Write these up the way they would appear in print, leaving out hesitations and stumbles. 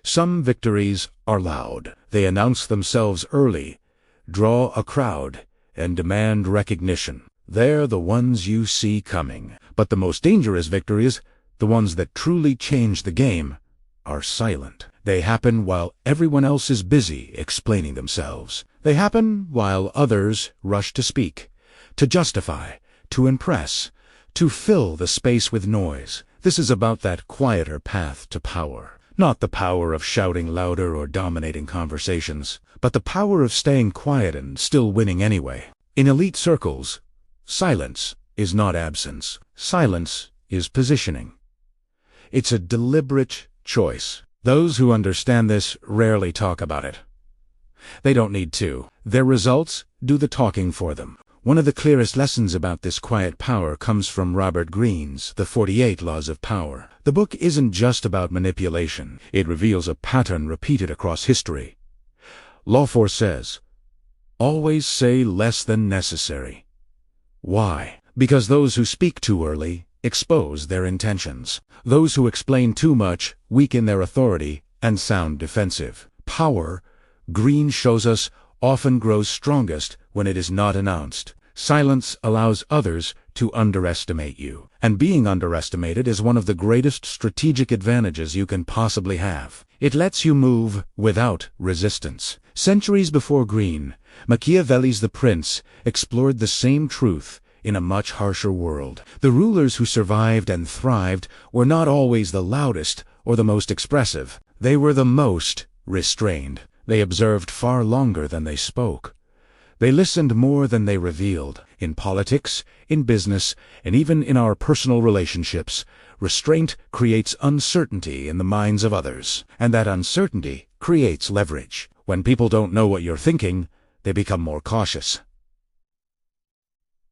Some victories are loud. They announce themselves early, draw a crowd, and demand recognition. They're the ones you see coming. But the most dangerous victories, the ones that truly change the game, are silent. They happen while everyone else is busy explaining themselves. They happen while others rush to speak, to justify, to impress, to fill the space with noise. This is about that quieter path to power. Not the power of shouting louder or dominating conversations, but the power of staying quiet and still winning anyway. In elite circles, silence is not absence. Silence is positioning. It's a deliberate choice. Those who understand this rarely talk about it. They don't need to. Their results do the talking for them. One of the clearest lessons about this quiet power comes from Robert Greene's The 48 Laws of Power. The book isn't just about manipulation. It reveals a pattern repeated across history. Law 4 says, always say less than necessary. Why? Because those who speak too early expose their intentions. Those who explain too much weaken their authority and sound defensive. Power, Greene shows us, often grows strongest when it is not announced. Silence allows others to underestimate you. And being underestimated is one of the greatest strategic advantages you can possibly have. It lets you move without resistance. Centuries before Greene, Machiavelli's The Prince explored the same truth in a much harsher world. The rulers who survived and thrived were not always the loudest or the most expressive. They were the most restrained. They observed far longer than they spoke. They listened more than they revealed. In politics, in business, and even in our personal relationships, restraint creates uncertainty in the minds of others, and that uncertainty creates leverage. When people don't know what you're thinking, they become more cautious.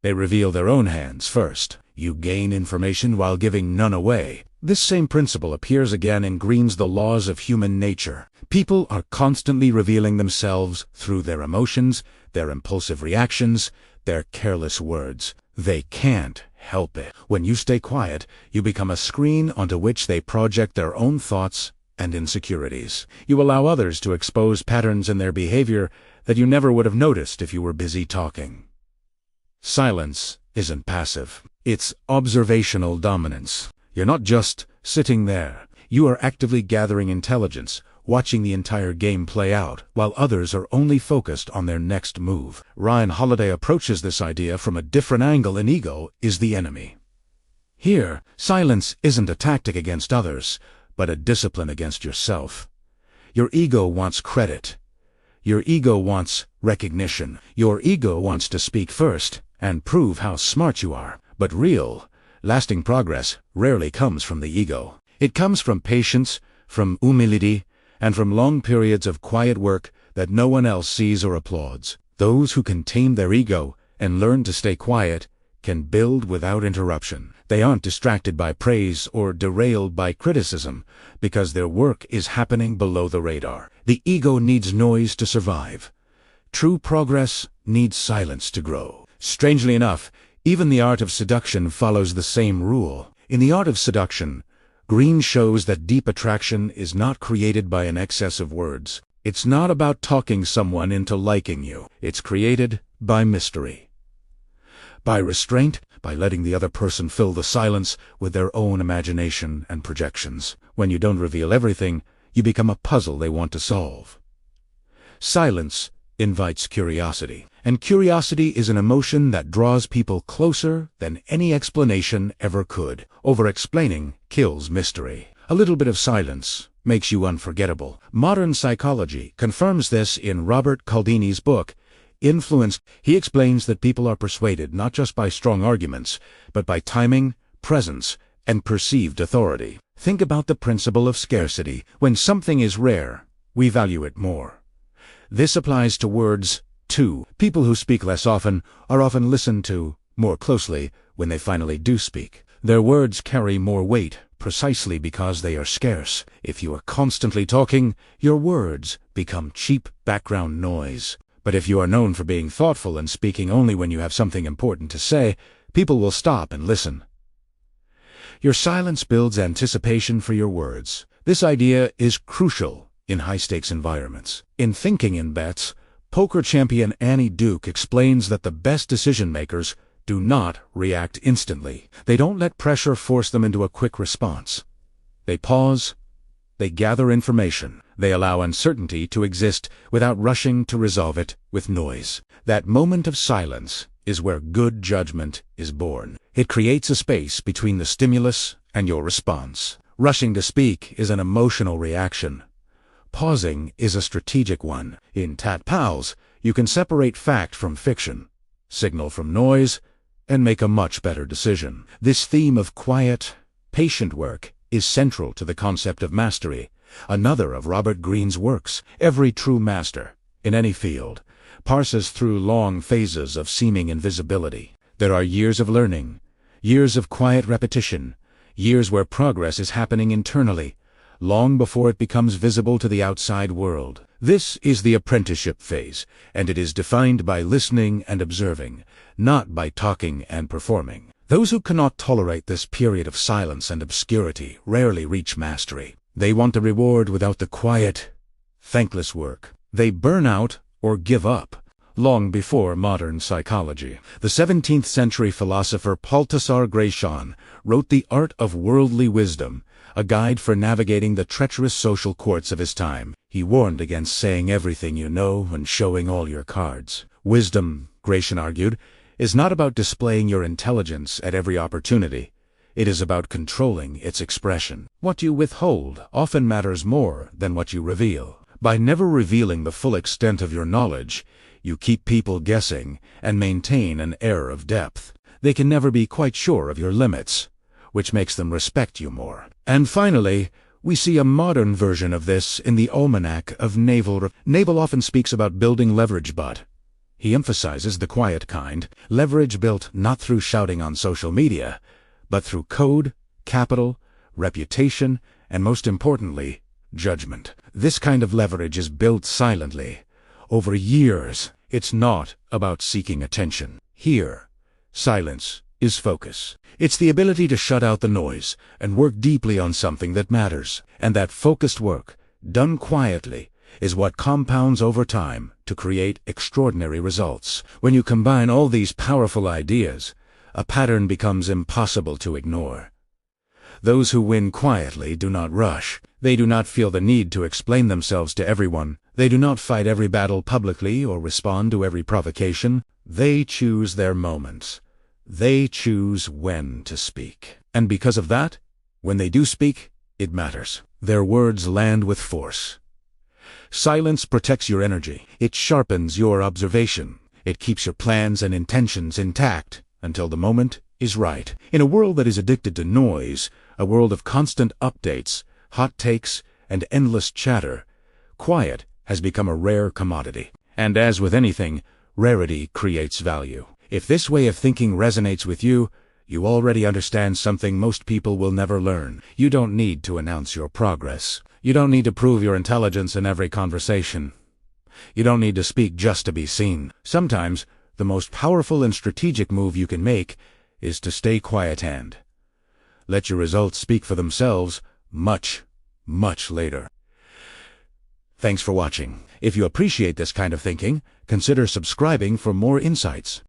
They reveal their own hands first. You gain information while giving none away. This same principle appears again in Greene's The Laws of Human Nature. People are constantly revealing themselves through their emotions, their impulsive reactions, their careless words. They can't help it. When you stay quiet, you become a screen onto which they project their own thoughts and insecurities. You allow others to expose patterns in their behavior that you never would have noticed if you were busy talking. Silence isn't passive. It's observational dominance. You're not just sitting there. You are actively gathering intelligence, watching the entire game play out, while others are only focused on their next move. Ryan Holiday approaches this idea from a different angle in Ego is the Enemy. Here, silence isn't a tactic against others, but a discipline against yourself. Your ego wants credit. Your ego wants recognition. Your ego wants to speak first and prove how smart you are. But real, lasting progress rarely comes from the ego. It comes from patience, from humility, and from long periods of quiet work that no one else sees or applauds. Those who can tame their ego and learn to stay quiet can build without interruption. They aren't distracted by praise or derailed by criticism because their work is happening below the radar. The ego needs noise to survive. True progress needs silence to grow. Strangely enough, even the art of seduction follows the same rule. In the art of seduction, Greene shows that deep attraction is not created by an excess of words. It's not about talking someone into liking you. It's created by mystery. By restraint, by letting the other person fill the silence with their own imagination and projections. When you don't reveal everything, you become a puzzle they want to solve. Silence invites curiosity, and curiosity is an emotion that draws people closer than any explanation ever could. Over-explaining kills mystery. A little bit of silence makes you unforgettable. Modern psychology confirms this in Robert Cialdini's book, Influence. He explains that people are persuaded not just by strong arguments, but by timing, presence, and perceived authority. Think about the principle of scarcity. When something is rare, we value it more. This applies to words, too. People who speak less often are often listened to more closely when they finally do speak. Their words carry more weight precisely because they are scarce. If you are constantly talking, your words become cheap background noise. But if you are known for being thoughtful and speaking only when you have something important to say, people will stop and listen. Your silence builds anticipation for your words. This idea is crucial in high-stakes environments. In Thinking in Bets, poker champion Annie Duke explains that the best decision-makers do not react instantly. They don't let pressure force them into a quick response. They pause, they gather information, they allow uncertainty to exist without rushing to resolve it with noise. That moment of silence is where good judgment is born. It creates a space between the stimulus and your response. Rushing to speak is an emotional reaction. Pausing is a strategic one. In Tat Pals, you can separate fact from fiction, signal from noise, and make a much better decision. This theme of quiet, patient work is central to the concept of mastery, another of Robert Greene's works. Every true master, in any field, parses through long phases of seeming invisibility. There are years of learning, years of quiet repetition, years where progress is happening internally, long before it becomes visible to the outside world. This is the apprenticeship phase, and it is defined by listening and observing, not by talking and performing. Those who cannot tolerate this period of silence and obscurity rarely reach mastery. They want a reward without the quiet, thankless work. They burn out or give up long before modern psychology. The 17th century philosopher Balthasar Gracian wrote The Art of Worldly Wisdom, a guide for navigating the treacherous social courts of his time. He warned against saying everything you know and showing all your cards. Wisdom, Gracian argued, is not about displaying your intelligence at every opportunity. It is about controlling its expression. What you withhold often matters more than what you reveal. By never revealing the full extent of your knowledge, you keep people guessing and maintain an air of depth. They can never be quite sure of your limits, which makes them respect you more. And finally, we see a modern version of this in the Almanac of Naval. Naval often speaks about building leverage, but he emphasizes the quiet kind, leverage built not through shouting on social media, but through code, capital, reputation, and most importantly, judgment. This kind of leverage is built silently, over years. It's not about seeking attention. Here, silence is focus. It's the ability to shut out the noise and work deeply on something that matters. And that focused work, done quietly, is what compounds over time to create extraordinary results. When you combine all these powerful ideas, a pattern becomes impossible to ignore. Those who win quietly do not rush. They do not feel the need to explain themselves to everyone. They do not fight every battle publicly or respond to every provocation. They choose their moments. They choose when to speak. And because of that, when they do speak, it matters. Their words land with force. Silence protects your energy. It sharpens your observation. It keeps your plans and intentions intact until the moment is right. In a world that is addicted to noise, a world of constant updates, hot takes, and endless chatter, quiet has become a rare commodity. And as with anything, rarity creates value. If this way of thinking resonates with you, you already understand something most people will never learn. You don't need to announce your progress. You don't need to prove your intelligence in every conversation. You don't need to speak just to be seen. Sometimes, the most powerful and strategic move you can make is to stay quiet and let your results speak for themselves much, much later. Thanks for watching. If you appreciate this kind of thinking, consider subscribing for more insights.